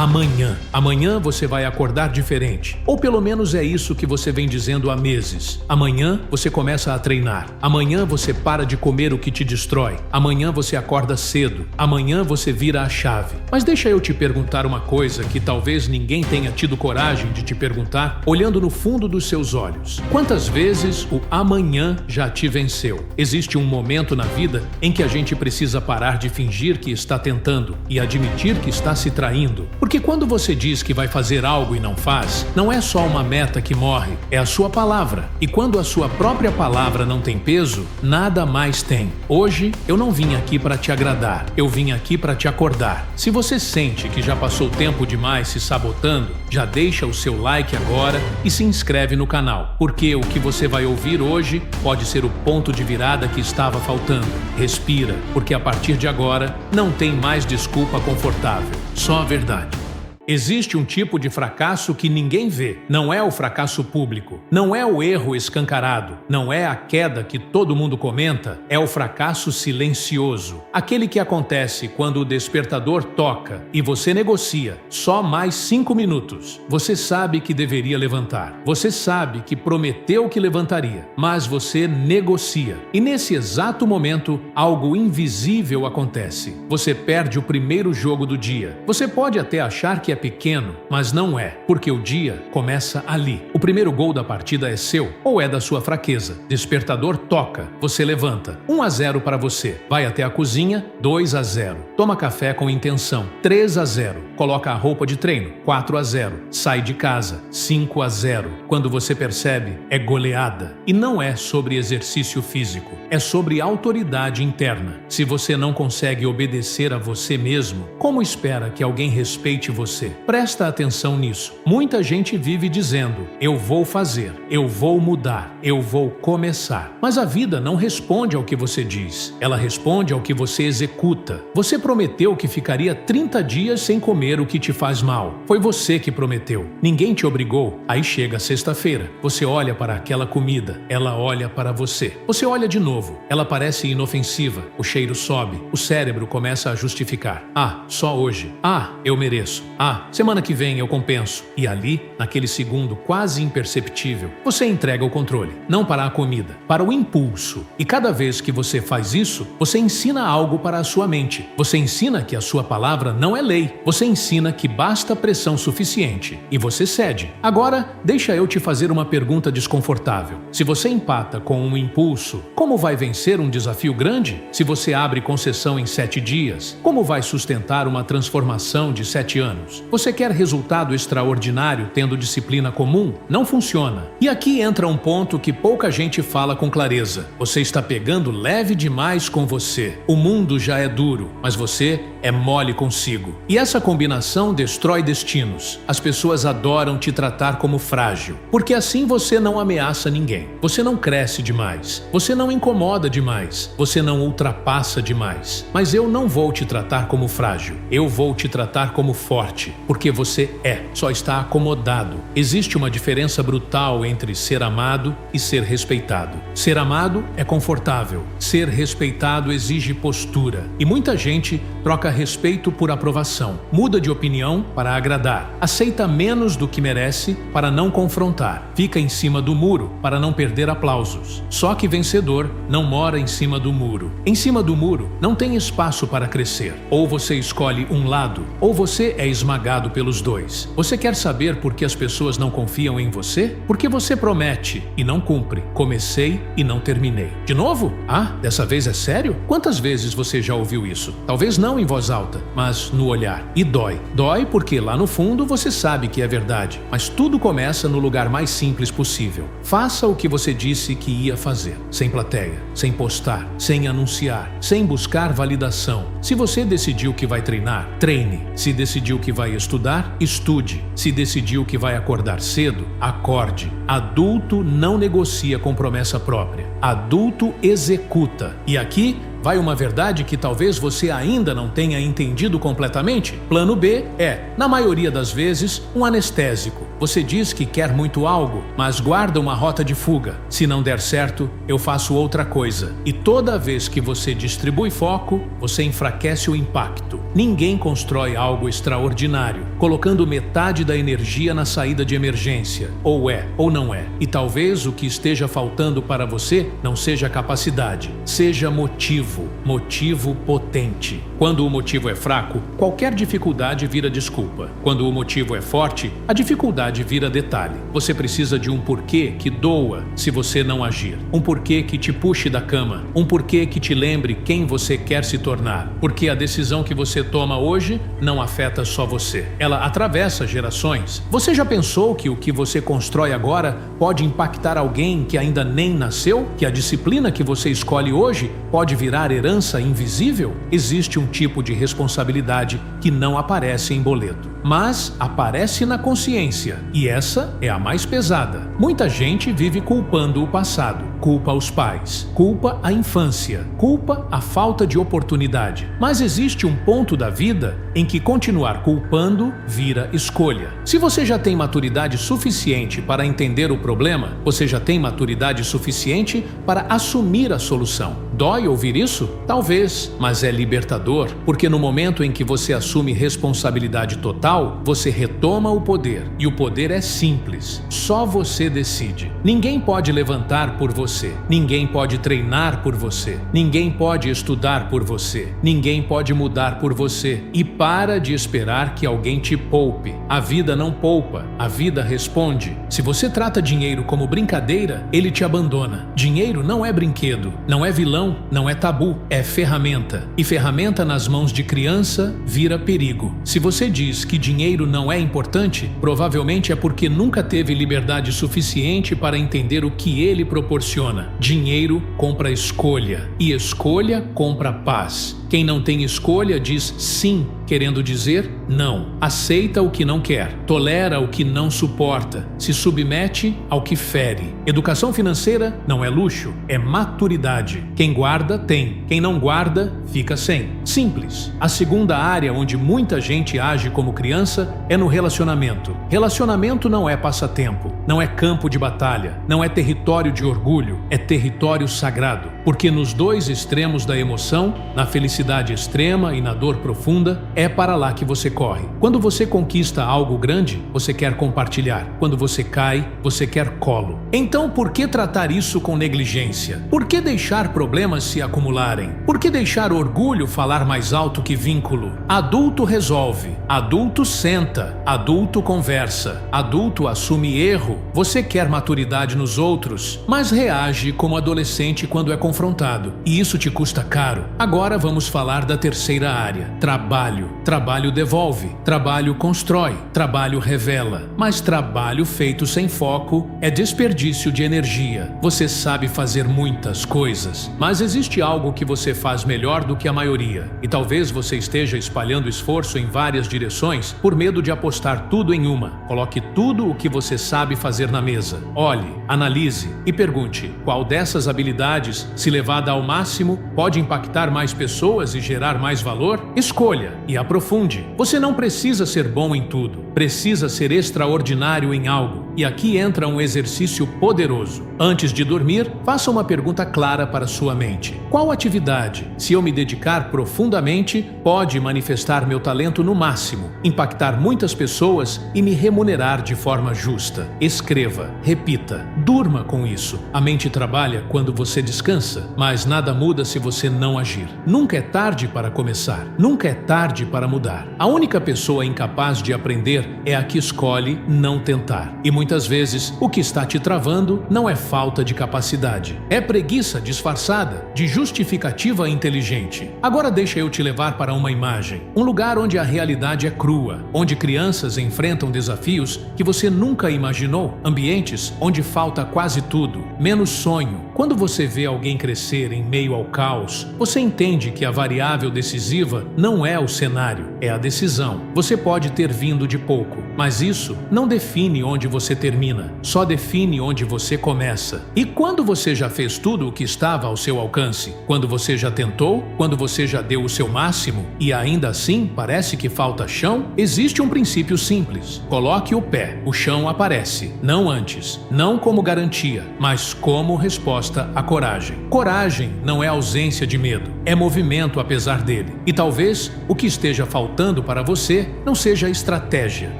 amanhã. Amanhã você vai acordar diferente. Ou pelo menos é isso que você vem dizendo há meses. Amanhã você começa a treinar. Amanhã você para de comer o que te destrói. Amanhã você acorda cedo. Amanhã você vira a chave. Mas deixa eu te perguntar uma coisa que talvez ninguém tenha tido coragem de te perguntar, olhando no fundo dos seus olhos. Quantas vezes o amanhã já te venceu? Existe um momento na vida em que a gente precisa parar de fingir que está tentando e admitir que está se traindo. Porque quando você diz que vai fazer algo e não faz, não é só uma meta que morre, é a sua palavra. E quando a sua própria palavra não tem peso, nada mais tem. Hoje eu não vim aqui para te agradar, eu vim aqui para te acordar. Se você sente que já passou tempo demais se sabotando, já deixa o seu like agora e se inscreve no canal, porque o que você vai ouvir hoje pode ser o ponto de virada que estava faltando. Respira, porque a partir de agora não tem mais desculpa confortável, só a verdade. Existe um tipo de fracasso que ninguém vê. Não é o fracasso público. Não é o erro escancarado. Não é a queda que todo mundo comenta. É o fracasso silencioso. Aquele que acontece quando o despertador toca e você negocia só mais 5 minutos. Você sabe que deveria levantar. Você sabe que prometeu que levantaria. Mas você negocia. E nesse exato momento, algo invisível acontece. Você perde o primeiro jogo do dia. Você pode até achar que é pequeno, mas não é, porque o dia começa ali. O primeiro gol da partida é seu ou é da sua fraqueza. Despertador toca, você levanta. 1-0 para você. Vai até a cozinha, 2-0. Toma café com intenção, 3-0. Coloca a roupa de treino, 4-0. Sai de casa, 5-0. Quando você percebe, é goleada. E não é sobre exercício físico, é sobre autoridade interna. Se você não consegue obedecer a você mesmo, como espera que alguém respeite você? Presta atenção nisso. Muita gente vive dizendo, eu vou fazer, eu vou mudar, eu vou começar. Mas a vida não responde ao que você diz, ela responde ao que você executa. Você prometeu que ficaria 30 dias sem comer o que te faz mal. Foi você que prometeu. Ninguém te obrigou. Aí chega sexta-feira, você olha para aquela comida, ela olha para você. Você olha de novo, ela parece inofensiva, o cheiro sobe, o cérebro começa a justificar. Ah, só hoje. Ah, eu mereço. Ah, semana que vem eu compenso. E ali, naquele segundo quase imperceptível, você entrega o controle. Não para a comida, para o impulso. E cada vez que você faz isso, você ensina algo para a sua mente. Você ensina que a sua palavra não é lei. Você ensina que basta pressão suficiente. E você cede. Agora, deixa eu te fazer uma pergunta desconfortável. Se você empata com um impulso, como vai vencer um desafio grande? Se você abre concessão em 7 dias, como vai sustentar uma transformação de 7 anos? Você quer resultado extraordinário tendo disciplina comum? Não funciona. E aqui entra um ponto que pouca gente fala com clareza. Você está pegando leve demais com você. O mundo já é duro, mas você é mole consigo. E essa combinação destrói destinos. As pessoas adoram te tratar como frágil, porque assim você não ameaça ninguém. Você não cresce demais. Você não incomoda demais. Você não ultrapassa demais. Mas eu não vou te tratar como frágil. Eu vou te tratar como forte. Porque você só está acomodado. Existe uma diferença brutal entre ser amado e ser respeitado. Ser amado é confortável. Ser respeitado exige postura. E muita gente troca respeito por aprovação. Muda de opinião para agradar. Aceita menos do que merece para não confrontar. Fica em cima do muro para não perder aplausos. Só que vencedor não mora em cima do muro. Em cima do muro não tem espaço para crescer. Ou você escolhe um lado, ou você é esmagado pelos dois. Você quer saber por que as pessoas não confiam em você? Porque você promete e não cumpre. Comecei e não terminei. De novo? Ah, dessa vez é sério? Quantas vezes você já ouviu isso? Talvez não em voz alta, mas no olhar. E dói. Dói porque lá no fundo você sabe que é verdade. Mas tudo começa no lugar mais simples possível. Faça o que você disse que ia fazer. Sem plateia, sem postar, sem anunciar, sem buscar validação. Se você decidiu que vai treinar, treine. Se decidiu que vai estudar, estude. Se decidiu que vai acordar cedo, acorde. Adulto não negocia com promessa própria. Adulto executa. E aqui vai uma verdade que talvez você ainda não tenha entendido completamente. Plano B é, na maioria das vezes, um anestésico. Você diz que quer muito algo, mas guarda uma rota de fuga. Se não der certo, eu faço outra coisa. E toda vez que você distribui foco, você enfraquece o impacto. Ninguém constrói algo extraordinário, colocando metade da energia na saída de emergência. Ou é, ou não é. E talvez o que esteja faltando para você não seja capacidade, seja motivo. Motivo potente. Quando o motivo é fraco, qualquer dificuldade vira desculpa. Quando o motivo é forte, a dificuldade vira detalhe. Você precisa de um porquê que doa se você não agir. Um porquê que te puxe da cama. Um porquê que te lembre quem você quer se tornar. Porque a decisão que você toma hoje não afeta só você. Ela atravessa gerações. Você já pensou que o que você constrói agora pode impactar alguém que ainda nem nasceu? Que a disciplina que você escolhe hoje pode virar herança invisível? Existe um tipo de responsabilidade que não aparece em boleto, mas aparece na consciência, e essa é a mais pesada. Muita gente vive culpando o passado, culpa os pais, culpa a infância, culpa a falta de oportunidade. Mas existe um ponto da vida em que continuar culpando vira escolha. Se você já tem maturidade suficiente para entender o problema, você já tem maturidade suficiente para assumir a solução. Dói ouvir isso? Talvez, mas é libertador, porque no momento em que você assume responsabilidade total, você retoma o poder. E o poder é simples, só você decide. Ninguém pode levantar por você, ninguém pode treinar por você, ninguém pode estudar por você, ninguém pode mudar por você. E para de esperar que alguém te poupe. A vida não poupa, a vida responde. Se você trata dinheiro como brincadeira, ele te abandona. Dinheiro não é brinquedo, não é vilão, não é tabu, é ferramenta. E ferramenta nas mãos de criança vira perigo. Se você diz que dinheiro não é importante, provavelmente é porque nunca teve liberdade suficiente para entender o que ele proporciona. Dinheiro compra escolha, e escolha compra paz. Quem não tem escolha diz sim, querendo dizer não. Aceita o que não quer, tolera o que não suporta, se submete ao que fere. Educação financeira não é luxo, é maturidade. Quem guarda, tem. Quem não guarda, fica sem. Simples. A segunda área onde muita gente age como criança é no relacionamento. Relacionamento não é passatempo, não é campo de batalha, não é território de orgulho, é território sagrado. Porque nos dois extremos da emoção, na felicidade extrema e na dor profunda, é para lá que você corre. Quando você conquista algo grande, você quer compartilhar. Quando você cai, você quer colo. Então, por que tratar isso com negligência? Por que deixar problemas se acumularem? Por que deixar orgulho falar mais alto que vínculo? Adulto resolve, adulto senta, adulto conversa, adulto assume erro. Você quer maturidade nos outros, mas reage como adolescente quando é confrontado. E isso te custa caro. Agora vamos falar da terceira área: trabalho. Trabalho devolve, trabalho constrói, trabalho revela. Mas trabalho feito sem foco é desperdício de energia. Você sabe fazer muitas coisas, mas existe algo que você faz melhor do que a maioria. E talvez você esteja espalhando esforço em várias direções por medo de apostar tudo em uma. Coloque tudo o que você sabe fazer na mesa. Olhe, analise e pergunte: qual dessas habilidades, se levada ao máximo, pode impactar mais pessoas e gerar mais valor? Escolha e aprofunde. Você não precisa ser bom em tudo, precisa ser extraordinário em algo. E aqui entra um exercício poderoso. Antes de dormir, faça uma pergunta clara para sua mente: qual atividade, se eu me dedicar profundamente, pode manifestar meu talento no máximo, impactar muitas pessoas e me remunerar de forma justa? Escreva, repita, durma com isso. A mente trabalha quando você descansa, mas nada muda se você não agir. Nunca é tarde para começar, nunca é tarde para mudar. A única pessoa incapaz de aprender é a que escolhe não tentar. E muitas vezes, o que está te travando não é falta de capacidade, é preguiça disfarçada de justificativa inteligente. Agora deixa eu te levar para uma imagem, um lugar onde a realidade é crua, onde crianças enfrentam desafios que você nunca imaginou, ambientes onde falta quase tudo, menos sonho. Quando você vê alguém crescer em meio ao caos, você entende que a variável decisiva não é o cenário, é a decisão. Você pode ter vindo de pouco, mas isso não define onde você termina, só define onde você começa. E quando você já fez tudo o que estava ao seu alcance, quando você já tentou, quando você já deu o seu máximo e ainda assim parece que falta chão, existe um princípio simples: coloque o pé, o chão aparece, não antes, não como garantia, mas como resposta resposta à coragem. Coragem não é ausência de medo, é movimento apesar dele. E talvez o que esteja faltando para você não seja estratégia,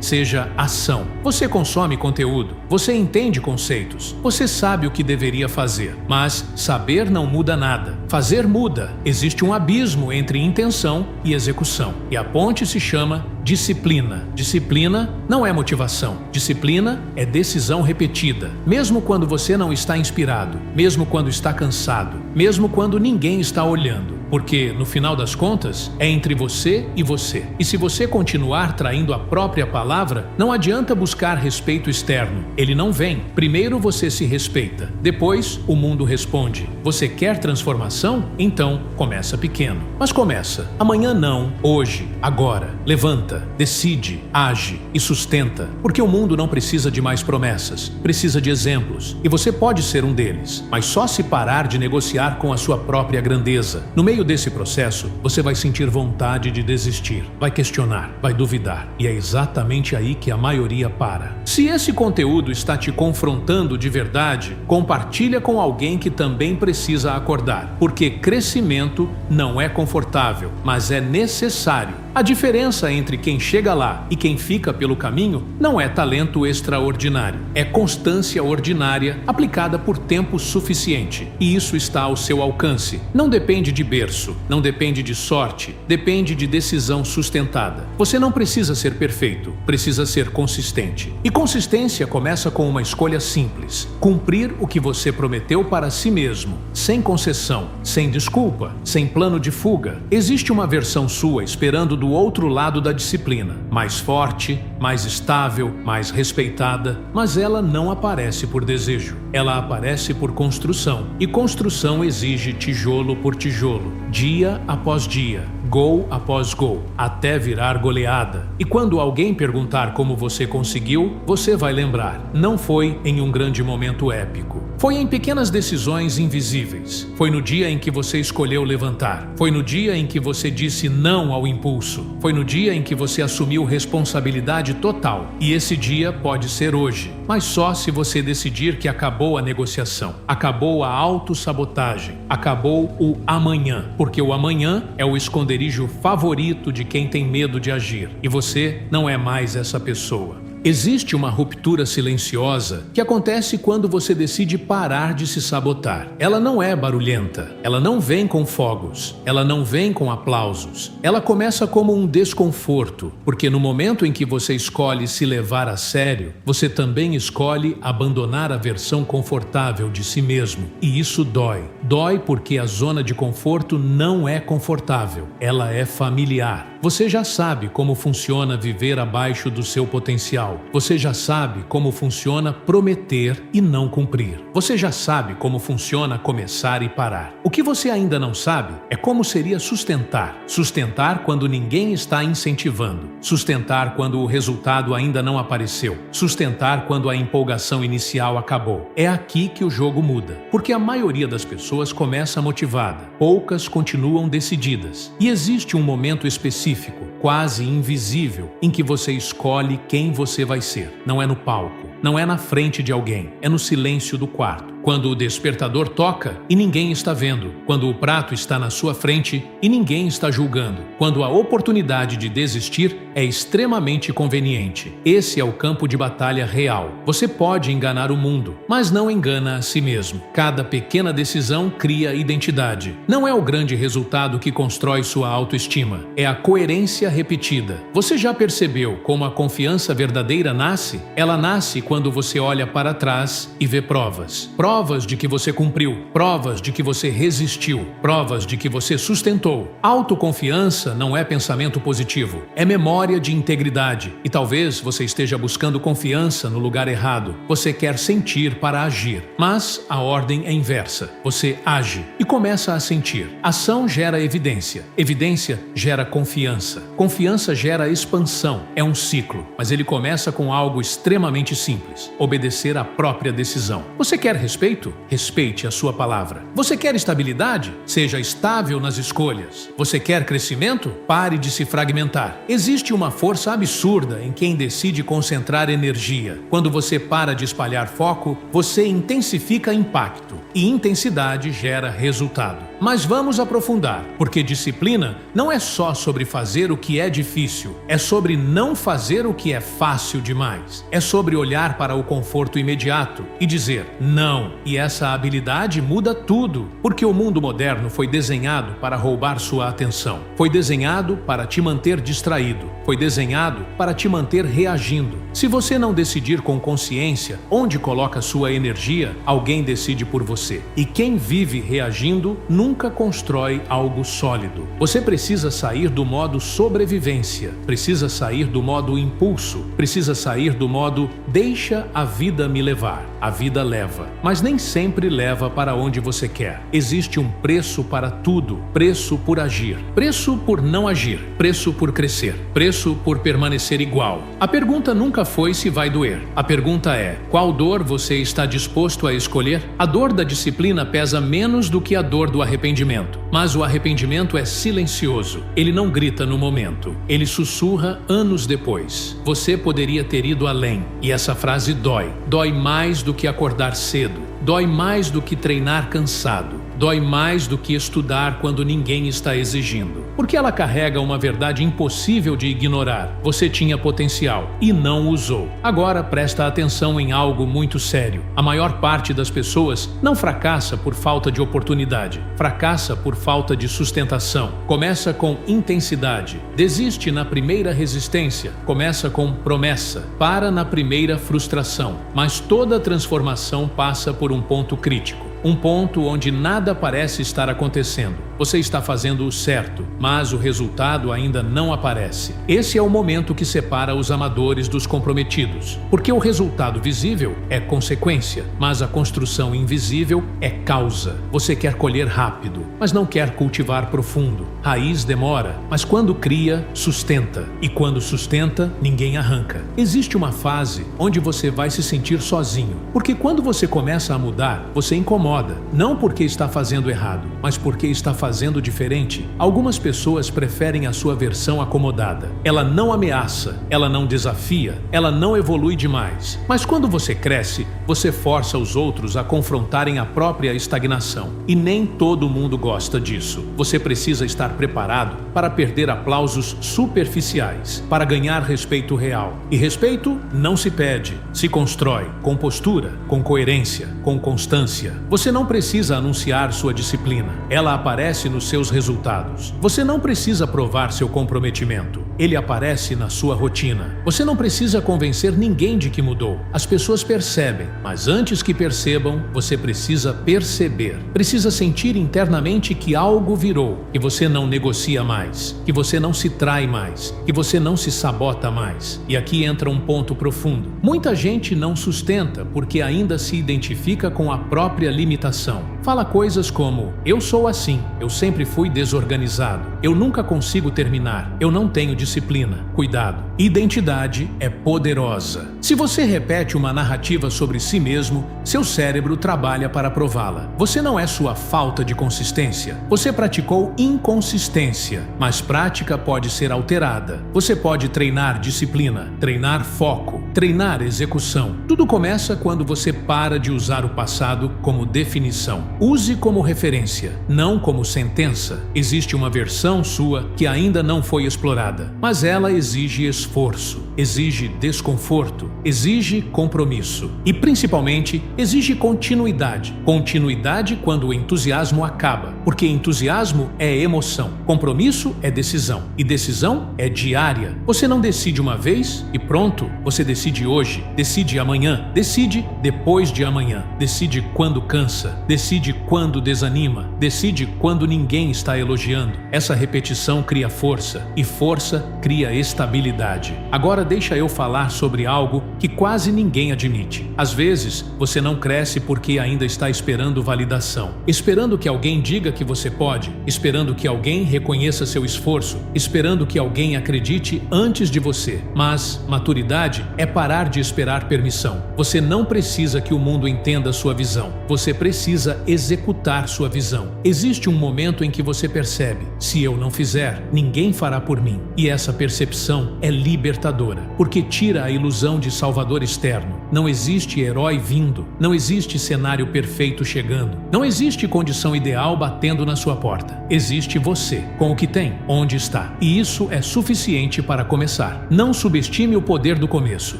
seja ação. Você consome conteúdo, você entende conceitos, você sabe o que deveria fazer, mas saber não muda nada. Fazer muda. Existe um abismo entre intenção e execução. E a ponte se chama disciplina. Disciplina não é motivação. Disciplina é decisão repetida. Mesmo quando você não está inspirado, mesmo quando está cansado, mesmo quando ninguém está olhando. Porque, no final das contas, é entre você e você. E se você continuar traindo a própria palavra, não adianta buscar respeito externo. Ele não vem. Primeiro você se respeita. Depois, o mundo responde. Você quer transformação? Então, começa pequeno. Mas começa. Amanhã não. Hoje. Agora. Levanta. Decide. Age. E sustenta. Porque o mundo não precisa de mais promessas. Precisa de exemplos. E você pode ser um deles. Mas só se parar de negociar com a sua própria grandeza. No meio desse processo, você vai sentir vontade de desistir, vai questionar, vai duvidar. E é exatamente aí que a maioria para. Se esse conteúdo está te confrontando de verdade, compartilha com alguém que também precisa acordar. Porque crescimento não é confortável, mas é necessário. A diferença entre quem chega lá e quem fica pelo caminho não é talento extraordinário, é constância ordinária aplicada por tempo suficiente. E isso está ao seu alcance. Não depende de berço, não depende de sorte, depende de decisão sustentada. Você não precisa ser perfeito, precisa ser consistente. E consistência começa com uma escolha simples: cumprir o que você prometeu para si mesmo, sem concessão, sem desculpa, sem plano de fuga. Existe uma versão sua esperando do outro lado da disciplina, mais forte, mais estável, mais respeitada, mas ela não aparece por desejo. Ela aparece por construção, e construção exige tijolo por tijolo, dia após dia, gol após gol, até virar goleada. E quando alguém perguntar como você conseguiu, você vai lembrar: não foi em um grande momento épico. Foi em pequenas decisões invisíveis. Foi no dia em que você escolheu levantar. Foi no dia em que você disse não ao impulso. Foi no dia em que você assumiu responsabilidade total. E esse dia pode ser hoje, mas só se você decidir que acabou a negociação, acabou a autossabotagem, acabou o amanhã. Porque o amanhã é o esconderijo favorito de quem tem medo de agir. E você não é mais essa pessoa. Existe uma ruptura silenciosa que acontece quando você decide parar de se sabotar. Ela não é barulhenta, ela não vem com fogos, ela não vem com aplausos. Ela começa como um desconforto, porque no momento em que você escolhe se levar a sério, você também escolhe abandonar a versão confortável de si mesmo. E isso dói. Dói porque a zona de conforto não é confortável, ela é familiar. Você já sabe como funciona viver abaixo do seu potencial. Você já sabe como funciona prometer e não cumprir. Você já sabe como funciona começar e parar. O que você ainda não sabe é como seria sustentar. Sustentar quando ninguém está incentivando. Sustentar quando o resultado ainda não apareceu. Sustentar quando a empolgação inicial acabou. É aqui que o jogo muda. Porque a maioria das pessoas começa motivada. Poucas continuam decididas. E existe um momento específico, quase invisível, em que você escolhe quem você vai ser. Não é no palco, não é na frente de alguém, é no silêncio do quarto. Quando o despertador toca e ninguém está vendo. Quando o prato está na sua frente e ninguém está julgando. Quando a oportunidade de desistir é extremamente conveniente. Esse é o campo de batalha real. Você pode enganar o mundo, mas não engana a si mesmo. Cada pequena decisão cria identidade. Não é o grande resultado que constrói sua autoestima. É a coerência repetida. Você já percebeu como a confiança verdadeira nasce? Ela nasce quando você olha para trás e vê provas. Provas de que você cumpriu, provas de que você resistiu, provas de que você sustentou. Autoconfiança não é pensamento positivo, é memória de integridade. E talvez você esteja buscando confiança no lugar errado. Você quer sentir para agir, mas a ordem é inversa. Você age e começa a sentir. Ação gera evidência, evidência gera confiança, confiança gera expansão. É um ciclo, mas ele começa com algo extremamente simples: obedecer à própria decisão. Você quer respeito? Respeite a sua palavra. Você quer estabilidade? Seja estável nas escolhas. Você quer crescimento? Pare de se fragmentar. Existe uma força absurda em quem decide concentrar energia. Quando você para de espalhar foco, você intensifica impacto. e intensidade gera resultado. Mas vamos aprofundar, porque disciplina não é só sobre fazer o que é difícil, é sobre não fazer o que é fácil demais. É sobre olhar para o conforto imediato e dizer não. E essa habilidade muda tudo, porque o mundo moderno foi desenhado para roubar sua atenção. Foi desenhado para te manter distraído. Foi desenhado para te manter reagindo. Se você não decidir com consciência onde coloca sua energia, alguém decide por você. E quem vive reagindo nunca constrói algo sólido. Você precisa sair do modo sobrevivência, precisa sair do modo impulso, precisa sair do modo deixa a vida me levar. A vida leva, mas nem sempre leva para onde você quer. Existe um preço para tudo, preço por agir, preço por não agir, preço por crescer, preço por permanecer igual. A pergunta nunca foi se vai doer. A pergunta é, qual dor você está disposto a escolher? A dor da disciplina pesa menos do que a dor do arrependimento, mas o arrependimento é silencioso. Ele não grita no momento, ele sussurra anos depois. Você poderia ter ido além, e essa frase dói. Dói mais do que acordar cedo, dói mais do que treinar cansado, dói mais do que estudar quando ninguém está exigindo. Porque ela carrega uma verdade impossível de ignorar. Você tinha potencial e não usou. Agora presta atenção em algo muito sério. A maior parte das pessoas não fracassa por falta de oportunidade, fracassa por falta de sustentação. Começa com intensidade, desiste na primeira resistência, começa com promessa, para na primeira frustração. Mas toda transformação passa por um ponto crítico. Um ponto onde nada parece estar acontecendo. Você está fazendo o certo, mas o resultado ainda não aparece. Esse é o momento que separa os amadores dos comprometidos. Porque o resultado visível é consequência, mas a construção invisível é causa. Você quer colher rápido, mas não quer cultivar profundo. Raiz demora, mas quando cria, sustenta. E quando sustenta, ninguém arranca. Existe uma fase onde você vai se sentir sozinho. Porque quando você começa a mudar, você incomoda. Não porque está fazendo errado, mas porque está fazendo diferente. Algumas pessoas preferem a sua versão acomodada. Ela não ameaça, ela não desafia, ela não evolui demais. Mas quando você cresce, você força os outros a confrontarem a própria estagnação. E nem todo mundo gosta disso. Você precisa estar preparado para perder aplausos superficiais, para ganhar respeito real. E respeito não se pede, se constrói com postura, com coerência, com constância. Você não precisa anunciar sua disciplina. Ela aparece nos seus resultados. Você não precisa provar seu comprometimento. Ele aparece na sua rotina. Você não precisa convencer ninguém de que mudou. As pessoas percebem, mas antes que percebam, você precisa perceber. Precisa sentir internamente que algo virou, que você não negocia mais, que você não se trai mais, que você não se sabota mais. E aqui entra um ponto profundo. Muita gente não sustenta porque ainda se identifica com a própria limitação. Fala coisas como, eu sou assim, eu sempre fui desorganizado, eu nunca consigo terminar, eu não tenho disciplina. Cuidado. Identidade é poderosa. Se você repete uma narrativa sobre si mesmo, seu cérebro trabalha para prová-la. Você não é sua falta de consistência. Você praticou inconsistência, mas prática pode ser alterada. Você pode treinar disciplina, treinar foco, treinar execução. Tudo começa quando você para de usar o passado como definição. Use como referência, não como sentença. Existe uma versão sua que ainda não foi explorada, mas ela exige esforço, exige desconforto, exige compromisso e, principalmente, exige continuidade. Continuidade quando o entusiasmo acaba, porque entusiasmo é emoção, compromisso é decisão e decisão é diária. Você não decide uma vez e pronto, você decide hoje, decide amanhã, decide depois de amanhã, decide quando cansa, decide quando desanima, decide quando ninguém está elogiando. Essa repetição cria força e força cria estabilidade. Agora deixa eu falar sobre algo que quase ninguém admite. Às vezes, você não cresce porque ainda está esperando validação, esperando que alguém diga que você pode, esperando que alguém reconheça seu esforço, esperando que alguém acredite antes de você. Mas maturidade é parar de esperar permissão. Você não precisa que o mundo entenda sua visão. Você precisa executar sua visão. Existe um momento em que você percebe: se eu não fizer, ninguém fará por mim. E essa percepção é libertadora, porque tira a ilusão de salvador externo. Não existe herói vindo. Não existe cenário perfeito chegando. Não existe condição ideal batendo na sua porta. Existe você, com o que tem, onde está. E isso é suficiente para começar. Não subestime o poder do começo.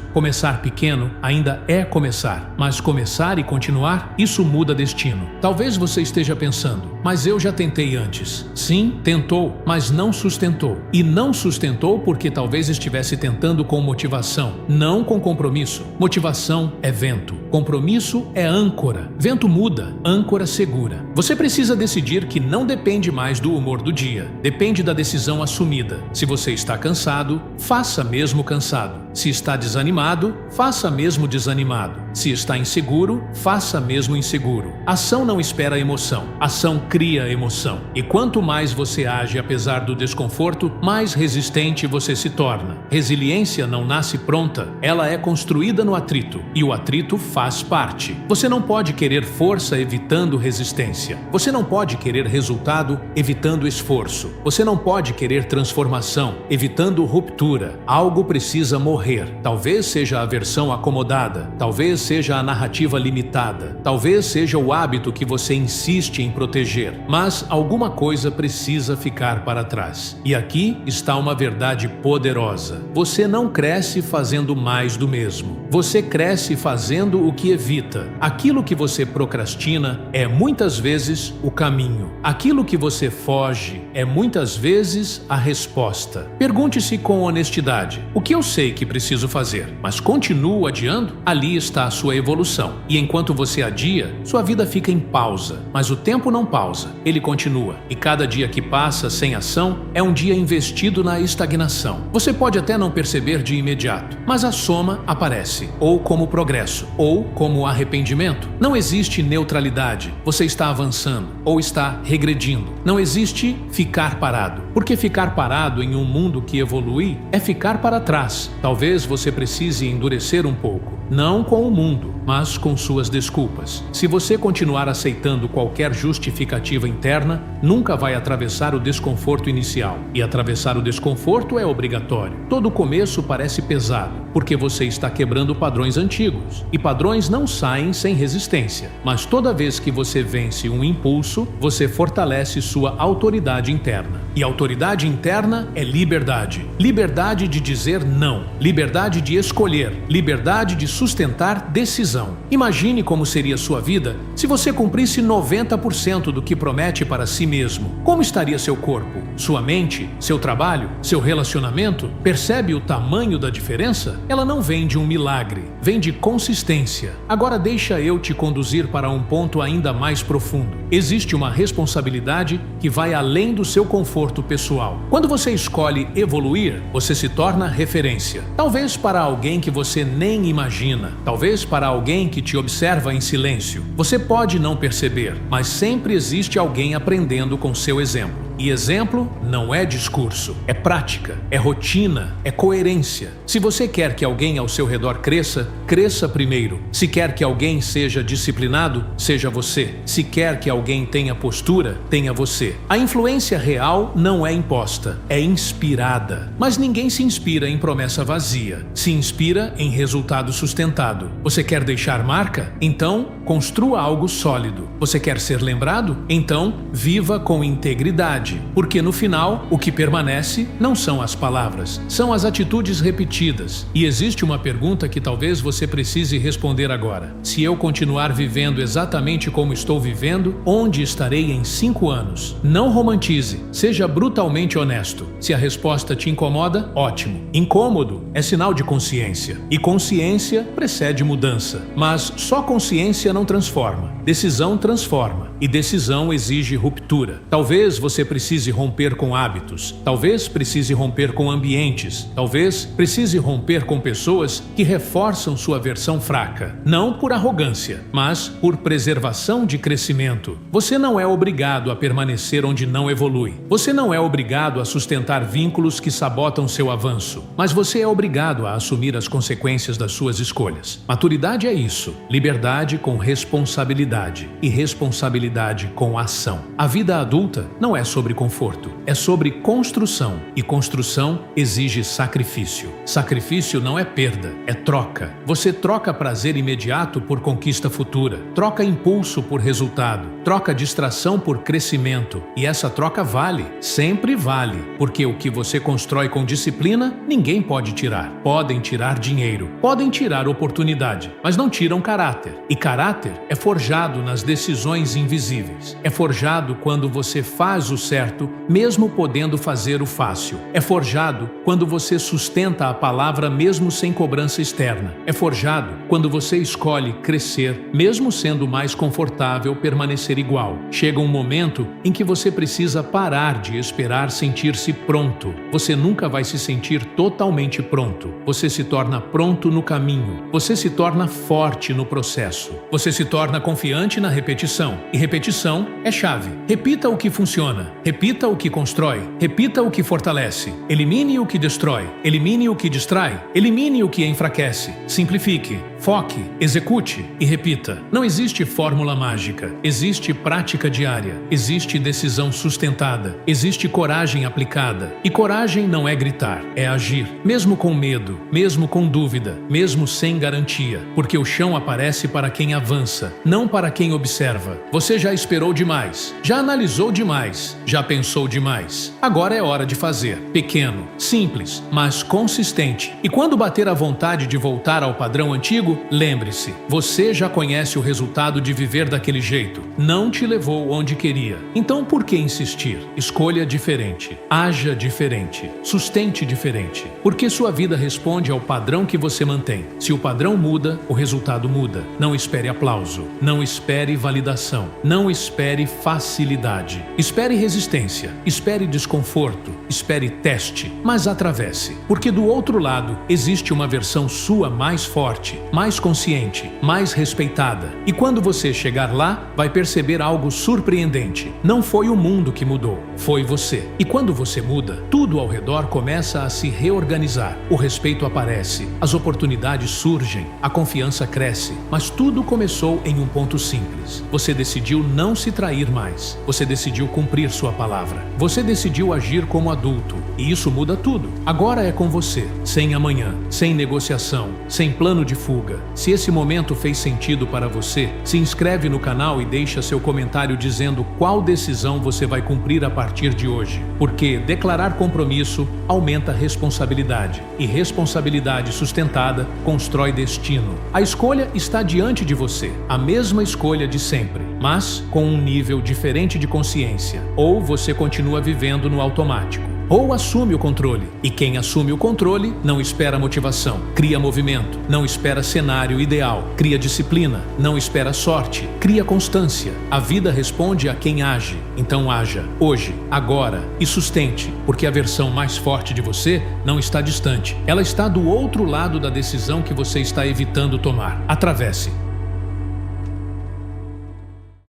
Começar pequeno ainda é começar, mas começar e continuar, isso muda destino. Talvez você esteja pensando, mas eu já tentei antes. Sim, tentou, mas não sustentou. E não sustentou porque talvez estivesse tentando com motivação, não com compromisso. Motivação é vento. Compromisso é âncora. Vento muda, âncora segura. Você precisa decidir que não depende mais do humor do dia. Depende da decisão assumida. Se você está cansado, faça mesmo cansado. Se está desanimado, faça mesmo desanimado. Se está inseguro, faça mesmo inseguro. Ação não espera emoção. Ação cria emoção. E quanto mais você age apesar do desconforto, mais resistente você se torna. Resiliência não nasce pronta. Ela é construída no atrito. E o atrito faz parte. Você não pode querer força evitando resistência. Você não pode querer resultado evitando esforço. Você não pode querer transformação evitando ruptura. Algo precisa morrer. Talvez seja a versão acomodada. Talvez seja a narrativa limitada. Talvez seja o hábito que você insiste em proteger. Mas alguma coisa precisa ficar para trás. E aqui está uma verdade poderosa. Você não cresce fazendo mais do mesmo. Você cresce fazendo o que evita. Aquilo que você procrastina é muitas vezes o caminho. Aquilo que você foge é muitas vezes a resposta. Pergunte-se com honestidade: o que eu sei que preciso fazer, mas continuo adiando? Ali está a sua evolução. E enquanto você adia, sua vida fica em pausa. Mas o tempo não pausa, ele continua. E cada dia que passa sem ação é um dia investido na estagnação. Você pode até não perceber de imediato, mas a soma aparece, ou como progresso, ou como arrependimento. Não existe neutralidade. Você está avançando, ou está regredindo. Não existe ficar parado, porque ficar parado em um mundo que evolui é ficar para trás. Talvez você precise endurecer um pouco, não com o mundo, mas com suas desculpas. Se você continuar aceitando qualquer justificativa interna, nunca vai atravessar o desconforto inicial. E atravessar o desconforto é obrigatório. Todo começo parece pesado, porque você está quebrando padrões antigos. E padrões não saem sem resistência. Mas toda vez que você vence um impulso, você fortalece sua autoridade interna. E autoridade interna é liberdade. Liberdade de dizer não. Liberdade de escolher. Liberdade de sustentar decisão. Imagine como seria sua vida se você cumprisse 90% do que promete para si mesmo. Como estaria seu corpo, sua mente, seu trabalho, seu relacionamento? Percebe o tamanho da diferença? Ela não vem de um milagre, vem de consistência. Agora deixa eu te conduzir para um ponto ainda mais profundo. Existe uma responsabilidade que vai além do seu conforto pessoal. Quando você escolhe evoluir, você se torna referência. Talvez para alguém que você nem imagina, talvez para alguém que te observa em silêncio. Você pode não perceber, mas sempre existe alguém aprendendo com seu exemplo. E exemplo não é discurso, é prática, é rotina, é coerência. Se você quer que alguém ao seu redor cresça, cresça primeiro. Se quer que alguém seja disciplinado, seja você. Se quer que alguém tenha postura, tenha você. A influência real não é imposta, é inspirada. Mas ninguém se inspira em promessa vazia, se inspira em resultado sustentado. Você quer deixar marca? Então, construa algo sólido. Você quer ser lembrado? Então, viva com integridade. Porque no final, o que permanece não são as palavras, são as atitudes repetidas. E existe uma pergunta que talvez você precise responder agora. Se eu continuar vivendo exatamente como estou vivendo, onde estarei em 5 anos? Não romantize, seja brutalmente honesto. Se a resposta te incomoda, ótimo. Incômodo é sinal de consciência. E consciência precede mudança. Mas só consciência não transforma. Decisão transforma. E decisão exige ruptura. Talvez você precise romper com hábitos. Talvez precise romper com ambientes. Talvez precise romper com pessoas que reforçam sua versão fraca. Não por arrogância, mas por preservação de crescimento. Você não é obrigado a permanecer onde não evolui. Você não é obrigado a sustentar vínculos que sabotam seu avanço. Mas você é obrigado a assumir as consequências das suas escolhas. Maturidade é isso. Liberdade com responsabilidade. E responsabilidade com ação. A vida adulta não é sobre sobre conforto, é sobre construção. E construção exige sacrifício. Sacrifício não é perda, é troca. Você troca prazer imediato por conquista futura, troca impulso por resultado, troca distração por crescimento. E essa troca vale, sempre vale, porque o que você constrói com disciplina, ninguém pode tirar. Podem tirar dinheiro, podem tirar oportunidade, mas não tiram caráter. E caráter é forjado nas decisões invisíveis. É forjado quando você faz o certo, mesmo podendo fazer o fácil. É forjado quando você sustenta a palavra mesmo sem cobrança externa. É forjado quando você escolhe crescer, mesmo sendo mais confortável permanecer igual. Chega um momento em que você precisa parar de esperar sentir-se pronto. Você nunca vai se sentir totalmente pronto. Você se torna pronto no caminho. Você se torna forte no processo. Você se torna confiante na repetição. E repetição é chave. Repita o que funciona. Repita o que constrói. Repita o que fortalece. Elimine o que destrói. Elimine o que distrai. Elimine o que enfraquece. Simplifique. Foque, execute e repita. Não existe fórmula mágica. Existe prática diária. Existe decisão sustentada. Existe coragem aplicada. E coragem não é gritar, é agir. Mesmo com medo, mesmo com dúvida, mesmo sem garantia. Porque o chão aparece para quem avança, não para quem observa. Você já esperou demais. Já analisou demais. Já pensou demais. Agora é hora de fazer. Pequeno, simples, mas consistente. E quando bater a vontade de voltar ao padrão antigo, lembre-se, você já conhece o resultado de viver daquele jeito. Não te levou onde queria. Então por que insistir? Escolha diferente. Haja diferente. Sustente diferente. Porque sua vida responde ao padrão que você mantém. Se o padrão muda, o resultado muda. Não espere aplauso. Não espere validação. Não espere facilidade. Espere resistência. Espere desconforto. Espere teste. Mas atravesse. Porque do outro lado existe uma versão sua mais forte, mais consciente, mais respeitada. E quando você chegar lá, vai perceber algo surpreendente. Não foi o mundo que mudou, foi você. E quando você muda, tudo ao redor começa a se reorganizar. O respeito aparece, as oportunidades surgem, a confiança cresce. Mas tudo começou em um ponto simples. Você decidiu não se trair mais. Você decidiu cumprir sua palavra. Você decidiu agir como adulto. E isso muda tudo. Agora é com você, sem amanhã, sem negociação, sem plano de fuga. Se esse momento fez sentido para você, se inscreve no canal e deixa seu comentário dizendo qual decisão você vai cumprir a partir de hoje. Porque declarar compromisso aumenta a responsabilidade. E responsabilidade sustentada constrói destino. A escolha está diante de você, a mesma escolha de sempre, mas com um nível diferente de consciência. Ou você continua vivendo no automático, ou assume o controle. E quem assume o controle não espera motivação, cria movimento, não espera cenário ideal, cria disciplina, não espera sorte, cria constância. A vida responde a quem age. Então haja, hoje, agora, e sustente, porque a versão mais forte de você não está distante. Ela está do outro lado da decisão que você está evitando tomar. Atravesse.